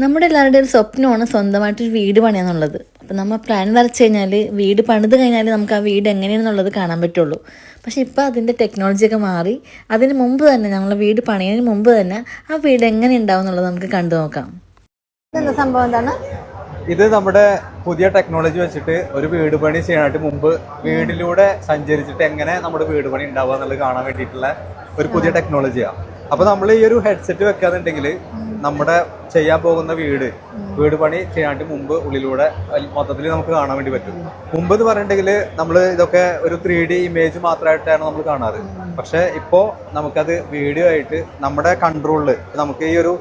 നമ്മുടെ എല്ലാവരുടെയും ഒരു സ്വപ്നമാണ് സ്വന്തമായിട്ടൊരു വീട് പണിയാന്നുള്ളത്. അപ്പം നമ്മൾ പ്ലാൻ വരച്ച് കഴിഞ്ഞാൽ വീട് പണിത് കഴിഞ്ഞാൽ നമുക്ക് ആ വീട് എങ്ങനെയാണെന്നുള്ളത് കാണാൻ പറ്റുള്ളൂ. പക്ഷേ ഇപ്പോൾ അതിൻ്റെ ടെക്നോളജിയൊക്കെ മാറി അതിന് മുമ്പ് തന്നെ നമ്മൾ വീട് പണിയതിന് മുമ്പ് തന്നെ ആ വീട് എങ്ങനെ ഉണ്ടാവും എന്നുള്ളത് നമുക്ക് കണ്ടു നോക്കാം. ഇതെന്താ സംഭവം എന്താണ്? ഇത് നമ്മുടെ പുതിയ ടെക്നോളജി വെച്ചിട്ട് ഒരു വീട് പണി ചെയ്യാനായിട്ട് മുമ്പ് വീടിലൂടെ സഞ്ചരിച്ചിട്ട് എങ്ങനെ നമ്മുടെ വീട് പണി ഉണ്ടാവുക എന്നുള്ളത് കാണാൻ വേണ്ടിയിട്ടുള്ള ഒരു പുതിയ ടെക്നോളജിയാണ്. അപ്പൊ നമ്മൾ ഈ ഒരു ഹെഡ്സെറ്റ് വെക്കാന്നുണ്ടെങ്കിൽ നമ്മുടെ ചെയ്യാൻ പോകുന്ന വീട് പണി ചെയ്യാണ്ട് മുമ്പ് ഉള്ളിലൂടെ മൊത്തത്തിൽ നമുക്ക് കാണാൻ വേണ്ടി പറ്റും. മുമ്പ് എന്ന് പറഞ്ഞിട്ടുണ്ടെങ്കിൽ നമ്മൾ ഇതൊക്കെ ഒരു 3D ഇമേജ് മാത്രമായിട്ടാണ് നമ്മൾ കാണാറ്. പക്ഷെ ഇപ്പോൾ നമുക്കത് വീഡിയോ ആയിട്ട് നമ്മുടെ കൺട്രോളില് നമുക്ക് ഈ ഒരു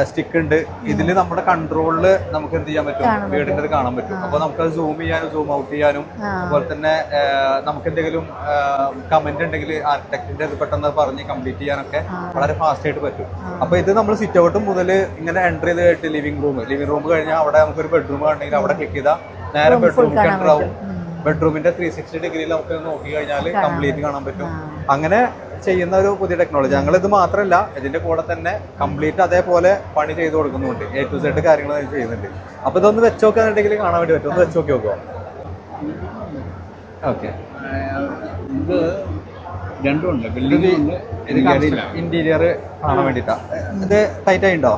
സ്റ്റിക്ക് ഉണ്ട്, ഇതിൽ നമ്മുടെ കൺട്രോളില് നമുക്ക് എന്ത് ചെയ്യാൻ പറ്റും, വീടിൻ്റെ കാണാൻ പറ്റും. അപ്പൊ നമുക്കത് സൂം ചെയ്യാനും സൂം ഔട്ട് ചെയ്യാനും അതുപോലെ തന്നെ നമുക്ക് എന്തെങ്കിലും കമന്റ് ഉണ്ടെങ്കിൽ ആർക്കിടെക്റ്റിന്റെ ഇത് പെട്ടെന്ന് പറഞ്ഞ് കംപ്ലീറ്റ് ചെയ്യാനൊക്കെ വളരെ ഫാസ്റ്റ് ആയിട്ട് പറ്റും. അപ്പൊ ഇത് നമ്മൾ സിറ്റ് ഔട്ട് മുതൽ ഇങ്ങനെ എൻ്റർ ചെയ്ത് കഴിഞ്ഞിട്ട് ലിവിംഗ് റൂം കഴിഞ്ഞാൽ അവിടെ നമുക്കൊരു ബെഡ്റൂം കണ്ടെങ്കിൽ അവിടെ ക്ലിക്ക് ചെയ്താൽ നേരെ ബെഡ്റൂമിൽ എൻ്റർ ആവും. ബെഡ്റൂമിന്റെ 360 ഡിഗ്രിയിൽ നമുക്ക് നോക്കി കഴിഞ്ഞാൽ കംപ്ലീറ്റ് കാണാൻ പറ്റും. അങ്ങനെ ചെയ്യുന്ന ഒരു പുതിയ ടെക്നോളജി. ഞങ്ങൾ ഇത് മാത്രമല്ല, ഇതിന്റെ കൂടെ തന്നെ കംപ്ലീറ്റ് അതേപോലെ പണി ചെയ്ത് കൊടുക്കുന്നുണ്ട്. A to Z കാര്യങ്ങൾ ചെയ്യുന്നുണ്ട്. അപ്പൊ ഇതൊന്ന് വെച്ച് നോക്കാന്നുണ്ടെങ്കിൽ കാണാൻ വേണ്ടി പറ്റും. ഒന്ന് വെച്ച് നോക്കി നോക്കുക. ഓക്കെ, ഇത് രണ്ടുമുണ്ട്, ബിൽഡിംഗ് ഇന്റീരിയർ കാണാൻ വേണ്ടിട്ടാ. ഇത് ടൈറ്റ് ആയിണ്ടോ?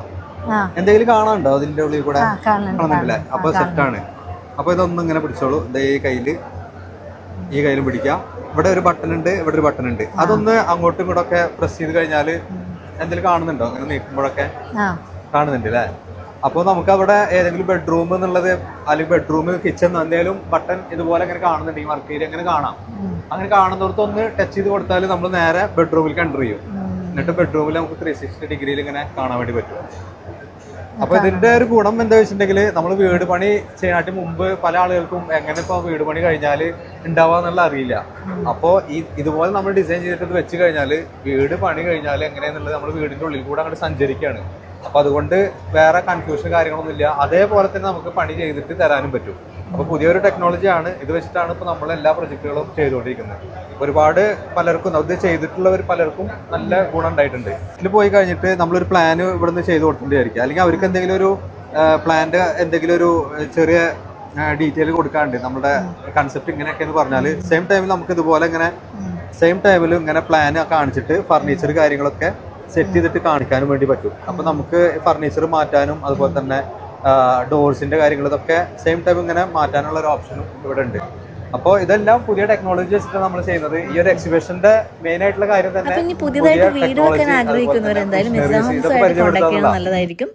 എന്തെങ്കിലും കാണാനുണ്ടോ അതിന്റെ ഉള്ളിൽ കൂടെ? കാണുന്നില്ല. അപ്പൊ സെറ്റാണ്. അപ്പൊ ഇതൊന്നും ഇങ്ങനെ പിടിച്ചോളൂ. ഈ കയ്യിലും പിടിക്കാം. ഇവിടെ ഒരു ബട്ടൺ ഉണ്ട്, ഇവിടെ ഒരു ബട്ടൺ ഉണ്ട്. അതൊന്ന് അങ്ങോട്ടും ഇങ്ങോട്ടൊക്കെ പ്രസ് ചെയ്ത് കഴിഞ്ഞാൽ എന്തെങ്കിലും കാണുന്നുണ്ടോ? അങ്ങനെ നീക്കുമ്പോഴൊക്കെ കാണുന്നുണ്ട് അല്ലേ? അപ്പോൾ നമുക്ക് അവിടെ ഏതെങ്കിലും ബെഡ്റൂം എന്നുള്ളത് അല്ലെങ്കിൽ ബെഡ്റൂം കിച്ചൺ എന്തെങ്കിലും ബട്ടൺ ഇതുപോലെ അങ്ങനെ കാണുന്നുണ്ടെങ്കിൽ വർക്ക് ഏരിയ അങ്ങനെ കാണാം. അങ്ങനെ കാണുന്നിടത്ത് ഒന്ന് ടച്ച് ചെയ്ത് കൊടുത്താൽ നമ്മൾ നേരെ ബെഡ്റൂമിലേക്ക് എൻ്റർ ചെയ്യും. എന്നിട്ട് ബെഡ്റൂമിൽ നമുക്ക് 360 ഡിഗ്രിയിൽ ഇങ്ങനെ കാണാൻ വേണ്ടി പറ്റും. അപ്പൊ ഇതിന്റെ ഒരു ഗുണം എന്താ വെച്ചിട്ടുണ്ടെങ്കിൽ നമ്മൾ വീട് പണി ചെയ്യാനായിട്ട് മുമ്പ് പല ആളുകൾക്കും എങ്ങനെ ഇപ്പൊ വീട് പണി കഴിഞ്ഞാൽ ഉണ്ടാവാന്നുള്ള അറിയില്ല. അപ്പോ ഇതുപോലെ നമ്മൾ ഡിസൈൻ ചെയ്തിട്ട് ഇത് വെച്ച് കഴിഞ്ഞാൽ വീട് പണി കഴിഞ്ഞാൽ എങ്ങനെയാന്നുള്ളത് നമ്മൾ വീടിന്റെ ഉള്ളിൽ കൂടെ അങ്ങോട്ട് സഞ്ചരിക്കുകയാണ്. അപ്പൊ അതുകൊണ്ട് വേറെ കൺഫ്യൂഷൻ കാര്യങ്ങളൊന്നും ഇല്ല. അതേപോലെ തന്നെ നമുക്ക് പണി ചെയ്തിട്ട് തരാനും പറ്റും. അപ്പൊ പുതിയൊരു ടെക്നോളജിയാണ്. ഇത് വെച്ചിട്ടാണ് ഇപ്പൊ നമ്മൾ എല്ലാ പ്രൊജക്ടുകളും ചെയ്തുകൊണ്ടിരിക്കുന്നത്. ഒരുപാട് പലർക്കും ഇത് ചെയ്തിട്ടുള്ളവർ പലർക്കും നല്ല ഗുണം ഉണ്ടായിട്ടുണ്ട്. ഇതിൽ പോയി കഴിഞ്ഞിട്ട് നമ്മളൊരു പ്ലാന് ഇവിടുന്ന് ചെയ്ത് കൊടുത്തിട്ടുണ്ടായിരിക്കും. അല്ലെങ്കിൽ അവർക്ക് എന്തെങ്കിലും ഒരു പ്ലാന്റെ എന്തെങ്കിലും ഒരു ചെറിയ ഡീറ്റെയിൽ കൊടുക്കാണ്ട് നമ്മുടെ കൺസെപ്റ്റ് ഇങ്ങനെയൊക്കെ എന്ന് പറഞ്ഞാൽ സെയിം ടൈമിൽ നമുക്ക് ഇതുപോലെ ഇങ്ങനെ പ്ലാൻ കാണിച്ചിട്ട് ഫർണിച്ചർ കാര്യങ്ങളൊക്കെ സെറ്റ് ചെയ്തിട്ട് കാണിക്കാനും വേണ്ടി പറ്റും. അപ്പൊ നമുക്ക് ഫർണിച്ചർ മാറ്റാനും അതുപോലെ തന്നെ ഡോർസിന്റെ കാര്യങ്ങൾ ഇതൊക്കെ സെയിം ടൈം ഇങ്ങനെ മാറ്റാനുള്ള ഒരു ഓപ്ഷനും ഇവിടെ ഉണ്ട്. അപ്പോൾ ഇതെല്ലാം പുതിയ ടെക്നോളജി വെച്ചിട്ടാണ് നമ്മൾ ചെയ്യുന്നത്. ഈ ഒരു എക്സിബിഷന്റെ മെയിൻ ആയിട്ടുള്ള കാര്യം തന്നെ പുതിയതായിട്ട് വീട് വെക്കാൻ ആഗ്രഹിക്കുന്നവർ എന്തായാലും നല്ലതായിരിക്കും.